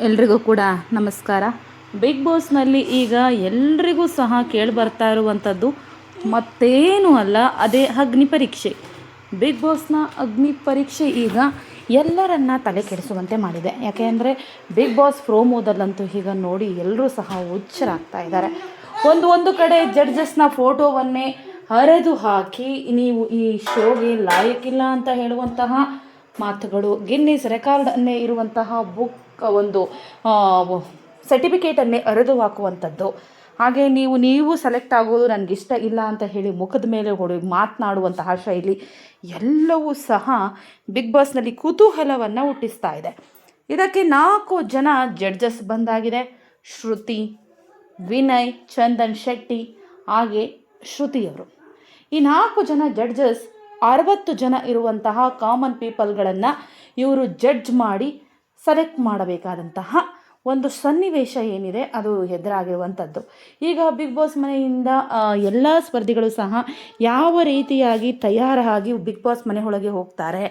ಎಲ್ರಿಗೂ ಕೂಡ ನಮಸ್ಕಾರ. ಬಿಗ್ ಬಾಸ್ನಲ್ಲಿ ಈಗ ಎಲ್ರಿಗೂ ಸಹ ಕೇಳಿಬರ್ತಾ ಇರುವಂಥದ್ದು ಮತ್ತೇನೂ ಅಲ್ಲ, ಅದೇ ಅಗ್ನಿ ಪರೀಕ್ಷೆ. ಬಿಗ್ ಬಾಸ್ನ ಅಗ್ನಿ ಪರೀಕ್ಷೆ ಈಗ ಎಲ್ಲರನ್ನ ತಲೆ ಕೆಡಿಸುವಂತೆ ಮಾಡಿದೆ. ಯಾಕೆಂದರೆ ಬಿಗ್ ಬಾಸ್ ಪ್ರೋಮೋದಲ್ಲಂತೂ ಈಗ ನೋಡಿ ಎಲ್ಲರೂ ಸಹ ಹುಚ್ಚರಾಗ್ತಾ ಇದ್ದಾರೆ. ಒಂದು ಕಡೆ ಜಡ್ಜಸ್ನ ಫೋಟೋವನ್ನೇ ಹರಿದು ಹಾಕಿ ನೀವು ಈ ಶೋಗೆ ಲಾಯಕ್ಕಿಲ್ಲ ಅಂತ ಹೇಳುವಂತಹ ಮಾತುಗಳು, ಗಿನ್ನಿಸ್ ರೆಕಾರ್ಡನ್ನೇ ಇರುವಂತಹ ಬುಕ್ ಒಂದು ಸರ್ಟಿಫಿಕೇಟನ್ನೇ ಅರೆದು ಹಾಕುವಂಥದ್ದು, ಹಾಗೆ ನೀವು ಸೆಲೆಕ್ಟ್ ಆಗೋದು ನನಗಿಷ್ಟ ಇಲ್ಲ ಅಂತ ಹೇಳಿ ಮುಖದ ಮೇಲೆ ಮಾತನಾಡುವಂತಹ ಶೈಲಿ ಎಲ್ಲವೂ ಸಹ ಬಿಗ್ ಬಾಸ್ನಲ್ಲಿ ಕುತೂಹಲವನ್ನು ಹುಟ್ಟಿಸ್ತಾ ಇದೆ. ಇದಕ್ಕೆ 4 ಜನ ಜಡ್ಜಸ್ ಬಂದಾಗಿದೆ. ಶ್ರುತಿ, ವಿನಯ್, ಚಂದನ್ ಶೆಟ್ಟಿ ಹಾಗೆ ಶ್ರುತಿಯವರು. ಈ 4 ಜನ ಜಡ್ಜಸ್ 60 ಜನ ಇರುವಂತಹ ಕಾಮನ್ ಪೀಪಲ್ಗಳನ್ನು ಇವರು ಜಡ್ಜ್ ಮಾಡಿ ಸೆಲೆಕ್ಟ್ ಮಾಡಬೇಕಾದಂತಹ ಒಂದು ಸನ್ನಿವೇಶ ಏನಿದೆ ಅದು ಎದುರಾಗಿರುವಂಥದ್ದು. ಈಗ ಬಿಗ್ ಬಾಸ್ ಮನೆಯಿಂದ ಎಲ್ಲ ಸ್ಪರ್ಧಿಗಳು ಸಹ ಯಾವ ರೀತಿಯಾಗಿ ತಯಾರಾಗಿ ಬಿಗ್ ಬಾಸ್ ಮನೆ ಒಳಗೆ ಹೋಗ್ತಾರೆ,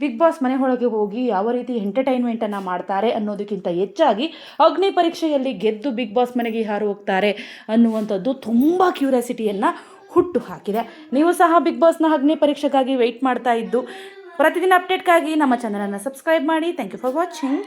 ಬಿಗ್ ಬಾಸ್ ಮನೆ ಒಳಗೆ ಹೋಗಿ ಯಾವ ರೀತಿ ಎಂಟರ್ಟೈನ್ಮೆಂಟನ್ನು ಮಾಡ್ತಾರೆ ಅನ್ನೋದಕ್ಕಿಂತ ಹೆಚ್ಚಾಗಿ ಅಗ್ನಿ ಪರೀಕ್ಷೆಯಲ್ಲಿ ಗೆದ್ದು ಬಿಗ್ ಬಾಸ್ ಮನೆಗೆ ಯಾರು ಹೋಗ್ತಾರೆ ಅನ್ನುವಂಥದ್ದು ತುಂಬ ಕ್ಯೂರಿಯಾಸಿಟಿಯನ್ನು ಹುಟ್ಟು ಹಾಕಿದೆ. ನೀವು ಸಹ ಬಿಗ್ ಬಾಸ್ನ ಅಗ್ನಿ ಪರೀಕ್ಷೆಗಾಗಿ ವೆಯ್ಟ್ ಮಾಡ್ತಾ ಇದ್ದು ಪ್ರತಿದಿನ ಅಪ್ಡೇಟ್ಗಾಗಿ ನಮ್ಮ ಚಾನಲನ್ನು ಸಬ್ಸ್ಕ್ರೈಬ್ ಮಾಡಿ. Thank you for watching.